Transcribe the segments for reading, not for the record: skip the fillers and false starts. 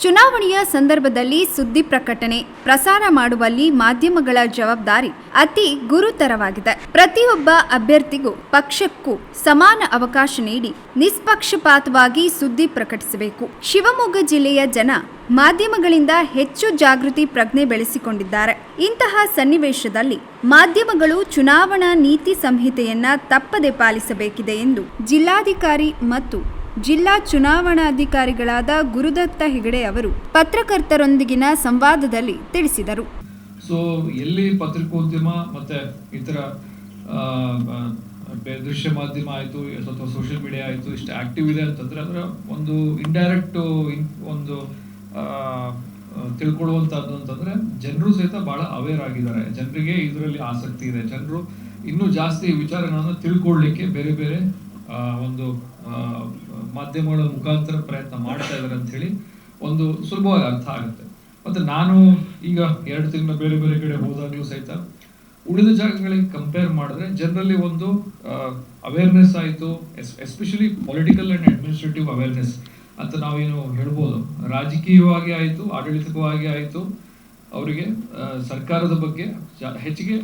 ಚುನಾವಣೆಯ ಸಂದರ್ಭದಲ್ಲಿ ಸುದ್ದಿ ಪ್ರಕಟಣೆ ಪ್ರಸಾರ ಮಾಡುವಲ್ಲಿ ಮಾಧ್ಯಮಗಳ ಜವಾಬ್ದಾರಿ ಅತಿ ಗುರುತರವಾಗಿದೆ. ಪ್ರತಿಯೊಬ್ಬ ಅಭ್ಯರ್ಥಿಗೂ ಪಕ್ಷಕ್ಕೂ ಸಮಾನ ಅವಕಾಶ ನೀಡಿ ನಿಷ್ಪಕ್ಷಪಾತವಾಗಿ ಸುದ್ದಿ ಪ್ರಕಟಿಸಬೇಕು. ಶಿವಮೊಗ್ಗ ಜಿಲ್ಲೆಯ ಜನ ಮಾಧ್ಯಮಗಳಿಂದ ಹೆಚ್ಚು ಜಾಗೃತಿ ಪ್ರಜ್ಞೆ ಬೆಳೆಸಿಕೊಂಡಿದ್ದಾರೆ. ಇಂತಹ ಸನ್ನಿವೇಶದಲ್ಲಿ ಮಾಧ್ಯಮಗಳು ಚುನಾವಣಾ ನೀತಿ ಸಂಹಿತೆಯನ್ನ ತಪ್ಪದೆ ಪಾಲಿಸಬೇಕಿದೆ ಎಂದು ಜಿಲ್ಲಾಧಿಕಾರಿ ಮತ್ತು ಜಿಲ್ಲಾ ಚುನಾವಣಾಧಿಕಾರಿಗಳಾದ ಗುರುದತ್ತ ಹೆಗಡೆ ಅವರು ಪತ್ರಕರ್ತರೊಂದಿಗಿನ ಸಂವಾದದಲ್ಲಿ ತಿಳಿಸಿದರು. ಸೊ ಎಲ್ಲಿ ಪತ್ರಿಕೋದ್ಯಮ ಮತ್ತೆ ಇತರ ದೃಶ್ಯ ಮಾಧ್ಯಮ ಆಯಿತು ಅಥವಾ ಸೋಷಿಯಲ್ ಮೀಡಿಯಾ ಆಯಿತು ಇಷ್ಟು ಆಕ್ಟಿವ್ ಇದೆ ಅಂತಂದ್ರೆ ಅದರ ಒಂದು ಇಂಡೈರೆಕ್ಟ್ ಒಂದು ತಿಳ್ಕೊಳ್ಳುವಂಥದ್ದು ಅಂತಂದ್ರೆ ಜನರು ಸಹಿತ ಬಹಳ ಅವೇರ್ ಆಗಿದ್ದಾರೆ. ಜನರಿಗೆ ಇದರಲ್ಲಿ ಆಸಕ್ತಿ ಇದೆ. ಜನರು ಇನ್ನೂ ಜಾಸ್ತಿ ವಿಚಾರಗಳನ್ನು ತಿಳ್ಕೊಳ್ಳಿಕ್ಕೆ ಬೇರೆ ಬೇರೆ ಒಂದು ಮಾಧ್ಯಮಗಳ ಮುಖಾಂತರ ಪ್ರಯತ್ನ ಮಾಡ್ತಾ ಇದ್ದಾರೆ ಅಂತ ಹೇಳಿ ಒಂದು ಸುಲಭವಾಗಿ ಅರ್ಥ ಆಗುತ್ತೆ. ಮತ್ತೆ ನಾನು ಈಗ 2 ತಿಂಗಳ ಬೇರೆ ಬೇರೆ ಕಡೆ ಹೋದಾಗಲೂ ಸಹಿತ ಉಳಿದ ಜಾಗಗಳಿಗೆ ಕಂಪೇರ್ ಮಾಡಿದ್ರೆ ಜನರಲ್ಲಿ ಒಂದು ಅವೇರ್ನೆಸ್ ಆಯಿತು, especially political and administrative awareness ಅಂತ ನಾವೇನು ಹೇಳ್ಬೋದು. ರಾಜಕೀಯವಾಗಿ ಆಯಿತು, ಆಡಳಿತವಾಗಿ ಆಯಿತು, ಅವರಿಗೆ ಸರ್ಕಾರದ ಬಗ್ಗೆ ಹೆಚ್ಚಿಗೆ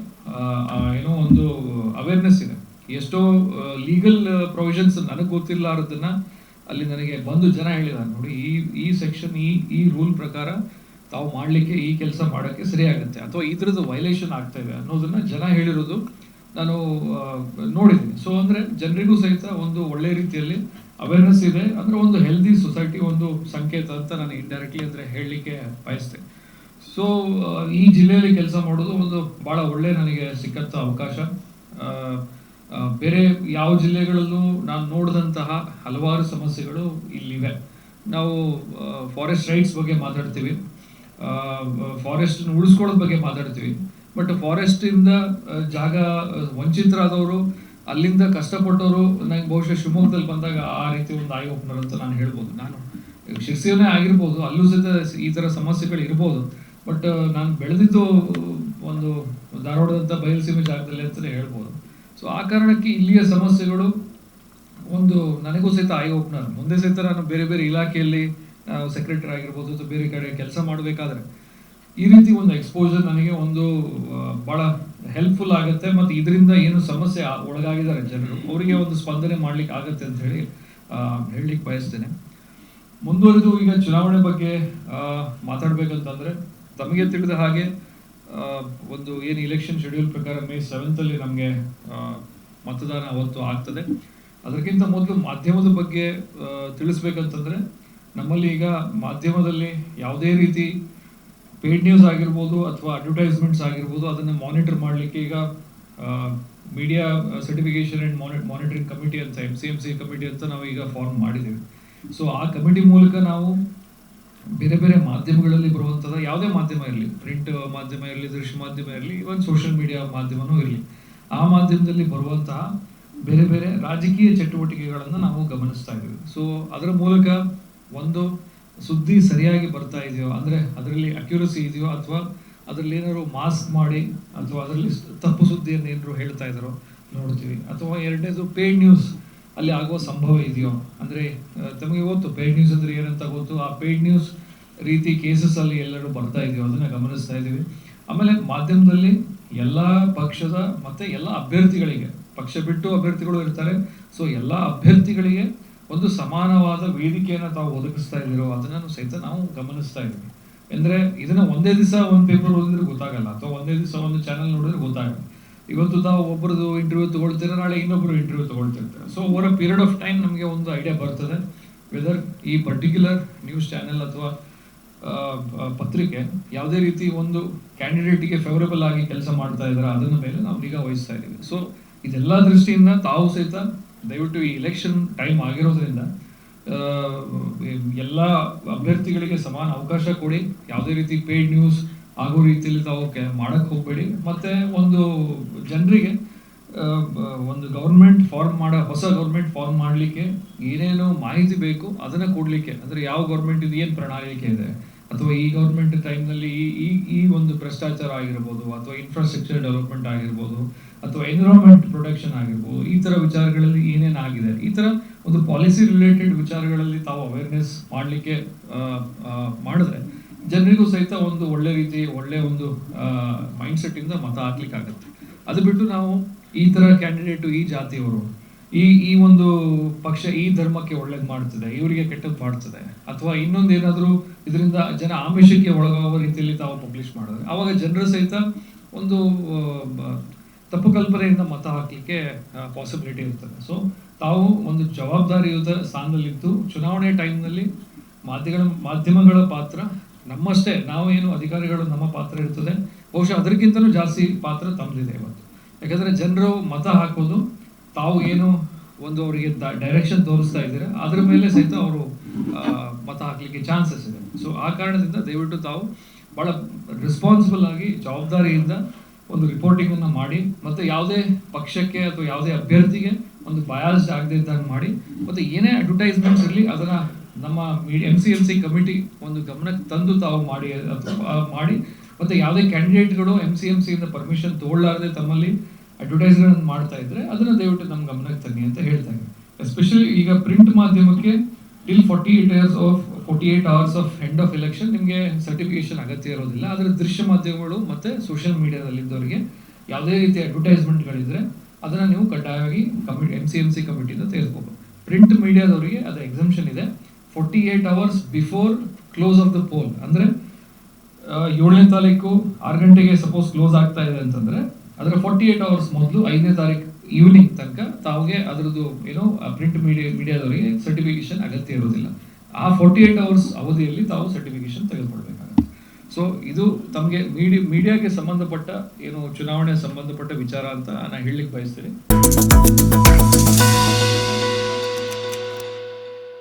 ಏನೋ ಒಂದು ಅವೇರ್ನೆಸ್ ಇದೆ. ಎಷ್ಟೋ ಲೀಗಲ್ ಪ್ರೊವಿಷನ್ಸ್ ನನಗೆ ಗೊತ್ತಿರಲಾರದನ್ನ ಅಲ್ಲಿ ನನಗೆ ಬಂದು ಜನ ಹೇಳಿದ್ದಾರೆ, ನೋಡಿ ಈ ಸೆಕ್ಷನ್ ಈ ರೂಲ್ ಪ್ರಕಾರ ತಾವು ಮಾಡಲಿಕ್ಕೆ ಈ ಕೆಲಸ ಮಾಡೋಕ್ಕೆ ಸರಿಯಾಗುತ್ತೆ ಅಥವಾ ಈ ಥರದ್ದು ವೈಲೇಷನ್ ಆಗ್ತಾ ಇದೆ ಅನ್ನೋದನ್ನ ಜನ ಹೇಳಿರೋದು ನಾನು ನೋಡಿದ್ದೀನಿ. ಸೊ ಅಂದರೆ ಜನರಿಗೂ ಸಹಿತ ಒಂದು ಒಳ್ಳೆ ರೀತಿಯಲ್ಲಿ ಅವೇರ್ನೆಸ್ ಇದೆ. ಅಂದರೆ ಒಂದು ಹೆಲ್ದಿ ಸೊಸೈಟಿ ಒಂದು ಸಂಕೇತ ಅಂತ ನಾನು ಇಂಡೈರೆಕ್ಟ್ಲಿ ಅಂದರೆ ಹೇಳಲಿಕ್ಕೆ ಬಯಸ್ತೇನೆ. ಸೊ ಈ ಜಿಲ್ಲೆಯಲ್ಲಿ ಕೆಲಸ ಮಾಡೋದು ಒಂದು ಭಾಳ ಒಳ್ಳೆ ನನಗೆ ಸಿಕ್ಕಂಥ ಅವಕಾಶ. ಬೇರೆ ಯಾವ ಜಿಲ್ಲೆಗಳಲ್ಲೂ ನಾನು ನೋಡಿದಂತಹ ಹಲವಾರು ಸಮಸ್ಯೆಗಳು ಇಲ್ಲಿವೆ. ನಾವು ಫಾರೆಸ್ಟ್ ರೈಟ್ಸ್ ಬಗ್ಗೆ ಮಾತಾಡ್ತೀವಿ, ಫಾರೆಸ್ಟ್ ಉಳಿಸ್ಕೊಳ್ಳೋದ್ ಬಗ್ಗೆ ಮಾತಾಡ್ತೀವಿ. ಬಟ್ ಫಾರೆಸ್ಟಿಂದ ಜಾಗ ವಂಚಿತರಾದವರು, ಅಲ್ಲಿಂದ ಕಷ್ಟಪಟ್ಟವರು ನಂಗೆ ಬಹುಶಃ ಶಿವಮೊಗ್ಗದಲ್ಲಿ ಬಂದಾಗ ಆ ರೀತಿ ಒಂದು ಐ ಓಪನರ್ ಅಂತ ನಾನು ಹೇಳ್ಬೋದು. ನಾನು ಶಿರ್ಸಿಯನ್ನೇ ಆಗಿರ್ಬೋದು, ಅಲ್ಲೂ ಸಹಿತ ಈ ಥರ ಸಮಸ್ಯೆಗಳು ಇರ್ಬೋದು. ಬಟ್ ನಾನು ಬೆಳೆದಿದ್ದು ಒಂದು ಧಾರವಾಡದಂಥ ಬಯಲುಸೀಮೆ ಜಾಗದಲ್ಲಿ ಅಂತಲೇ ಹೇಳ್ಬೋದು. ಸೊ ಆ ಕಾರಣಕ್ಕೆ ಇಲ್ಲಿಯ ಸಮಸ್ಯೆಗಳು ಒಂದು ನನಗೂ ಸಹಿತ ಐ ಓಪನರ್. ಮುಂದೆ ಸಹಿತ ನಾನು ಬೇರೆ ಬೇರೆ ಇಲಾಖೆಯಲ್ಲಿ ಸೆಕ್ರೆಟರಿ ಆಗಿರ್ಬೋದು ಅಥವಾ ಬೇರೆ ಕಡೆ ಕೆಲಸ ಮಾಡಬೇಕಾದ್ರೆ ಈ ರೀತಿ ಒಂದು ಎಕ್ಸ್ಪೋಜರ್ ನನಗೆ ಒಂದು ಭಾಳ ಹೆಲ್ಪ್ಫುಲ್ ಆಗುತ್ತೆ. ಮತ್ತು ಇದರಿಂದ ಏನು ಸಮಸ್ಯೆ ಒಳಗಾಗಿದ್ದಾರೆ ಜನರು, ಅವರಿಗೆ ಒಂದು ಸ್ಪಂದನೆ ಮಾಡ್ಲಿಕ್ಕೆ ಆಗುತ್ತೆ ಅಂತ ಹೇಳಿ ಹೇಳಲಿಕ್ಕೆ ಬಯಸ್ತೇನೆ. ಮುಂದುವರೆದು ಈಗ ಚುನಾವಣೆ ಬಗ್ಗೆ ಮಾತಾಡ್ಬೇಕಂತಂದ್ರೆ ತಮಗೆ ತಿಳಿದ ಹಾಗೆ ಒಂದು ಏನು ಇಲೆಕ್ಷನ್ ಶೆಡ್ಯೂಲ್ ಪ್ರಕಾರ May 7th ನಮಗೆ ಮತದಾನ ಅವತ್ತು ಆಗ್ತದೆ. ಅದಕ್ಕಿಂತ ಮೊದಲು ಮಾಧ್ಯಮದ ಬಗ್ಗೆ ತಿಳಿಸ್ಬೇಕಂತಂದ್ರೆ ನಮ್ಮಲ್ಲಿ ಈಗ ಮಾಧ್ಯಮದಲ್ಲಿ ಯಾವುದೇ ರೀತಿ ಪೇಡ್ ನ್ಯೂಸ್ ಆಗಿರ್ಬೋದು ಅಥವಾ ಅಡ್ವರ್ಟೈಸ್ಮೆಂಟ್ಸ್ ಆಗಿರ್ಬೋದು ಅದನ್ನು ಮಾನಿಟರ್ ಮಾಡಲಿಕ್ಕೆ ಈಗ media certification and monitoring committee ಅಂತ MCMC ಕಮಿಟಿ ಅಂತ ನಾವು ಈಗ ಫಾರ್ಮ್ ಮಾಡಿದ್ದೀವಿ. ಸೊ ಆ ಕಮಿಟಿ ಮೂಲಕ ನಾವು ಬೇರೆ ಬೇರೆ ಮಾಧ್ಯಮಗಳಲ್ಲಿ ಬರುವಂಥದ್ದು ಯಾವುದೇ ಮಾಧ್ಯಮ ಇರಲಿ, ಪ್ರಿಂಟ್ ಮಾಧ್ಯಮ ಇರಲಿ, ದೃಶ್ಯ ಮಾಧ್ಯಮ ಇರಲಿ, ಇವನ್ ಸೋಷಿಯಲ್ ಮೀಡಿಯಾ ಮಾಧ್ಯಮನೂ ಇರಲಿ, ಆ ಮಾಧ್ಯಮದಲ್ಲಿ ಬರುವಂತಹ ಬೇರೆ ಬೇರೆ ರಾಜಕೀಯ ಚಟುವಟಿಕೆಗಳನ್ನು ನಾವು ಗಮನಿಸ್ತಾ ಇದ್ದೀವಿ. ಸೊ ಅದರ ಮೂಲಕ ಒಂದು ಸುದ್ದಿ ಸರಿಯಾಗಿ ಬರ್ತಾ ಇದೆಯೋ, ಅಂದರೆ ಅದರಲ್ಲಿ ಅಕ್ಯುರಸಿ ಇದೆಯೋ ಅಥವಾ ಅದರಲ್ಲಿ ಏನಾದ್ರು ಮಾಸ್ಕ್ ಮಾಡಿ ಅಥವಾ ಅದರಲ್ಲಿ ತಪ್ಪು ಸುದ್ದಿಯನ್ನು ಏನಾದ್ರು ಹೇಳ್ತಾ ಇದ್ದಾರೋ ನೋಡ್ತೀವಿ. ಅಥವಾ ಎರಡನೇದು ಪೇಡ್ ನ್ಯೂಸ್ ಅಲ್ಲಿ ಆಗುವ ಸಂಭವ ಇದೆಯೋ, ಅಂದರೆ ತಮಗೆ ಗೊತ್ತು ಪೇಡ್ ನ್ಯೂಸ್ ಅಂದರೆ ಏನಂತ ಗೊತ್ತು. ಆ ಪೇಡ್ ನ್ಯೂಸ್ ರೀತಿ ಕೇಸಸ್ ಅಲ್ಲಿ ಎಲ್ಲರೂ ಬರ್ತಾ ಇದೆಯೋ ಅದನ್ನ ಗಮನಿಸ್ತಾ ಇದ್ದೀವಿ. ಆಮೇಲೆ ಮಾಧ್ಯಮದಲ್ಲಿ ಎಲ್ಲ ಪಕ್ಷದ ಮತ್ತೆ ಎಲ್ಲ ಅಭ್ಯರ್ಥಿಗಳಿಗೆ, ಪಕ್ಷ ಬಿಟ್ಟು ಅಭ್ಯರ್ಥಿಗಳು ಇರ್ತಾರೆ, ಸೊ ಎಲ್ಲ ಅಭ್ಯರ್ಥಿಗಳಿಗೆ ಒಂದು ಸಮಾನವಾದ ವೇದಿಕೆಯನ್ನು ತಾವು ಒದಗಿಸ್ತಾ ಇದ್ದೀರೋ ಅದನ್ನು ಸಹಿತ ನಾವು ಗಮನಿಸ್ತಾ ಇದ್ದೀವಿ. ಅಂದರೆ ಇದನ್ನ ಒಂದೇ ದಿವಸ ಒಂದು ಪೇಪರ್ ಓದಿದ್ರೆ ಗೊತ್ತಾಗಲ್ಲ ಅಥವಾ ಒಂದೇ ದಿವಸ ಒಂದು ಚಾನಲ್ ನೋಡಿದ್ರೆ ಗೊತ್ತಾಗಲ್ಲ. ಇವತ್ತು ತಾವು ಒಬ್ಬರದು ಇಂಟರ್ವ್ಯೂ ತಗೊಳ್ತೀರ, ನಾಳೆ ಇನ್ನೊಬ್ಬರು ಇಂಟರ್ವ್ಯೂ ತಗೊಳ್ತಿರ್ತಾರೆ. So over a period of time ನಮಗೆ ಒಂದು ಐಡಿಯಾ ಬರ್ತದೆ ವೆದರ್ ಈ ಪರ್ಟಿಕ್ಯುಲರ್ ನ್ಯೂಸ್ ಚಾನೆಲ್ ಅಥವಾ ಪತ್ರಿಕೆ ಯಾವುದೇ ರೀತಿ ಒಂದು ಕ್ಯಾಂಡಿಡೇಟ್ಗೆ ಫೇವರಬಲ್ ಆಗಿ ಕೆಲಸ ಮಾಡ್ತಾ ಇದ್ದಾರೆ ಅದನ್ನ ಮೇಲೆ ನಾವು ನಿಗಾ ವಹಿಸ್ತಾ ಇದ್ದೀವಿ. ಸೊ ಇದೆಲ್ಲ ದೃಷ್ಟಿಯಿಂದ ತಾವು ಸಹಿತ ದಯವಿಟ್ಟು ಈ ಇಲೆಕ್ಷನ್ ಟೈಮ್ ಆಗಿರೋದ್ರಿಂದ ಎಲ್ಲ ಅಭ್ಯರ್ಥಿಗಳಿಗೆ ಸಮಾನ ಅವಕಾಶ ಕೊಡಿ. ಯಾವುದೇ ರೀತಿ ಪೇಡ್ ನ್ಯೂಸ್ ಆಗೋ ರೀತಿಯಲ್ಲಿ ತಾವು ಮಾಡಕ್ಕೆ ಹೋಗಬೇಡಿ. ಮತ್ತೆ ಒಂದು ಜನರಿಗೆ ಒಂದು ಗೌರ್ಮೆಂಟ್ ಹೊಸ ಗೌರ್ಮೆಂಟ್ ಫಾರ್ಮ್ ಮಾಡಲಿಕ್ಕೆ ಏನೇನು ಮಾಹಿತಿ ಬೇಕು ಅದನ್ನ ಕೊಡ್ಲಿಕ್ಕೆ, ಅಂದ್ರೆ ಯಾವ ಗೌರ್ಮೆಂಟ್ ಇದು ಏನು ಪ್ರಣಾಳಿಕೆ ಇದೆ ಅಥವಾ ಈ ಗೌರ್ಮೆಂಟ್ ಟೈಮ್ನಲ್ಲಿ ಈ ಒಂದು ಭ್ರಷ್ಟಾಚಾರ ಆಗಿರ್ಬೋದು ಅಥವಾ ಇನ್ಫ್ರಾಸ್ಟ್ರಕ್ಚರ್ ಡೆವಲಪ್ಮೆಂಟ್ ಆಗಿರ್ಬೋದು ಅಥವಾ ಎನ್ವಿರಾನ್ಮೆಂಟ್ ಪ್ರೊಟೆಕ್ಷನ್ ಆಗಿರ್ಬೋದು, ಈ ತರ ವಿಚಾರಗಳಲ್ಲಿ ಏನೇನಾಗಿದೆ, ಈ ತರ ಒಂದು ಪಾಲಿಸಿ ರಿಲೇಟೆಡ್ ವಿಚಾರಗಳಲ್ಲಿ ತಾವು ಅವೇರ್ನೆಸ್ ಮಾಡಲಿಕ್ಕೆ ಮಾಡಿದ್ರೆ ಜನರಿಗೂ ಸಹಿತ ಒಂದು ಒಳ್ಳೆ ರೀತಿ ಒಳ್ಳೆ ಒಂದು ಮೈಂಡ್ಸೆಟ್ ಇಂದ ಮತ ಹಾಕ್ಲಿಕ್ಕೆ ಆಗುತ್ತೆ. ಅದು ಬಿಟ್ಟು ನಾವು ಈ ತರ ಕ್ಯಾಂಡಿಡೇಟು ಈ ಜಾತಿಯವರು ಈ ಒಂದು ಪಕ್ಷ ಈ ಧರ್ಮಕ್ಕೆ ಒಳ್ಳೇದು ಮಾಡ್ತದೆ, ಇವರಿಗೆ ಕೆಟ್ಟದ್ದು ಮಾಡ್ತದೆ, ಅಥವಾ ಇನ್ನೊಂದು ಏನಾದರೂ ಇದರಿಂದ ಜನ ಆಮಿಷಕ್ಕೆ ಒಳಗಾಗುವ ರೀತಿಯಲ್ಲಿ ತಾವು ಪಬ್ಲಿಷ್ ಮಾಡಿದ್ರೆ ಅವಾಗ ಜನರ ಸಹಿತ ಒಂದು ತಪ್ಪು ಕಲ್ಪನೆಯಿಂದ ಮತ ಹಾಕ್ಲಿಕ್ಕೆ ಪಾಸಿಬಿಲಿಟಿ ಇರ್ತದೆ. ಸೊ ತಾವು ಒಂದು ಜವಾಬ್ದಾರಿಯುತ ಸ್ಥಾನದಲ್ಲಿದ್ದು ಚುನಾವಣೆ ಟೈಮ್ನಲ್ಲಿ ಮಾಧ್ಯಮಗಳ ಪಾತ್ರ ನಮ್ಮಷ್ಟೇ, ನಾವೇನು ಅಧಿಕಾರಿಗಳು ನಮ್ಮ ಪಾತ್ರ ಇರ್ತದೆ, ಬಹುಶಃ ಅದಕ್ಕಿಂತಲೂ ಜಾಸ್ತಿ ಪಾತ್ರ ತಮ್ಮದಿದೆ ಇವತ್ತು. ಯಾಕಂದರೆ ಜನರು ಮತ ಹಾಕೋದು ತಾವು ಏನು ಒಂದು ಅವರಿಗೆ ಡೈರೆಕ್ಷನ್ ತೋರಿಸ್ತಾ ಇದ್ದೀರಾ ಅದ್ರ ಮೇಲೆ ಸಹಿತ ಅವರು ಮತ ಹಾಕ್ಲಿಕ್ಕೆ ಚಾನ್ಸಸ್ ಇದೆ. ಸೊ ಆ ಕಾರಣದಿಂದ ದಯವಿಟ್ಟು ತಾವು ಭಾಳ ರೆಸ್ಪಾನ್ಸಿಬಲ್ ಆಗಿ ಜವಾಬ್ದಾರಿಯಿಂದ ಒಂದು ರಿಪೋರ್ಟಿಂಗ್ ಅನ್ನು ಮಾಡಿ, ಮತ್ತೆ ಯಾವುದೇ ಪಕ್ಷಕ್ಕೆ ಅಥವಾ ಯಾವುದೇ ಅಭ್ಯರ್ಥಿಗೆ ಒಂದು ಬಯಾಸ್ಡ್ ಆಗದೆ ಇದ್ದಂಗೆ ಮಾಡಿ, ಮತ್ತೆ ಏನೇ ಅಡ್ವರ್ಟೈಸ್ಮೆಂಟ್ಸ್ ಇರಲಿ ಅದನ್ನ ನಮ್ಮ MCMC ಕಮಿಟಿ ಒಂದು ಗಮನಕ್ಕೆ ತಂದು ತಾವು ಮಾಡಿ ಮತ್ತೆ ಯಾವುದೇ ಕ್ಯಾಂಡಿಡೇಟ್ಗಳು MCMC ಇಂದ ಪರ್ಮಿಷನ್ ತಗೊಳ್ಳಾರದೆ ತಮ್ಮಲ್ಲಿ ಅಡ್ವರ್ಟೈಸ್ಗಳನ್ನು ಮಾಡ್ತಾ ಇದ್ರೆ ಅದನ್ನ ದಯವಿಟ್ಟು ನಮ್ಮ ಗಮನಕ್ಕೆ ತನ್ನಿ ಅಂತ ಹೇಳ್ತಾ ಇದ್ದೀನಿ. ಎಸ್ಪೆಷಲಿ ಈಗ ಪ್ರಿಂಟ್ ಮಾಧ್ಯಮಕ್ಕೆ till 48 hours of end of election ನಿಮಗೆ ಸರ್ಟಿಫಿಕೇಶನ್ ಅಗತ್ಯ ಇರೋದಿಲ್ಲ. ಆದರೆ ದೃಶ್ಯ ಮಾಧ್ಯಮಗಳು ಮತ್ತೆ ಸೋಷಿಯಲ್ ಮೀಡಿಯಾದಲ್ಲಿದ್ದವರಿಗೆ ಯಾವುದೇ ರೀತಿ ಅಡ್ವರ್ಟೈಸ್ಮೆಂಟ್ಗಳಿದ್ರೆ ಅದನ್ನ ನೀವು ಕಡ್ಡಾಯವಾಗಿ MCMC ಕಮಿಟಿಯಿಂದ ತೆಗೆದುಕೋಬಹುದು. ಪ್ರಿಂಟ್ ಮೀಡಿಯಾದವರಿಗೆ ಅದು ಎಕ್ಸಂಪ್ಷನ್ ಇದೆ. 48 hours before close of the poll, ಅಂದ್ರೆ 7ನೇ ತಾರೀಕು 6 ಗಂಟೆಗೆ ಸಪೋಸ್ ಕ್ಲೋಸ್ ಆಗ್ತಾ ಇದೆ ಅಂತಂದ್ರೆ ಅದರ 48 hours ಮೊದಲು 5ನೇ ತಾರೀಕು ಈವ್ನಿಂಗ್ ತನಕ ತಾವಿಗೆ ಅದರದ್ದು ಏನೋ ಪ್ರಿಂಟ್ ಮೀಡಿಯಾದವರಿಗೆ ಸರ್ಟಿಫಿಕೇಶನ್ ಅಗತ್ಯ ಇರೋದಿಲ್ಲ. ಆ 48 hours ಅವಧಿಯಲ್ಲಿ ತಾವು ಸರ್ಟಿಫಿಕೇಶನ್ ತೆಗೆದುಕೊಳ್ಬೇಕಾಗುತ್ತೆ. ಸೊ ಇದು ತಮಗೆ ಮೀಡಿಯಾಗೆ ಸಂಬಂಧಪಟ್ಟ ಏನು ಚುನಾವಣೆ ಸಂಬಂಧಪಟ್ಟ ವಿಚಾರ ಅಂತ ನಾನು ಹೇಳಲಿಕ್ಕೆ ಬಯಸ್ತೀನಿ.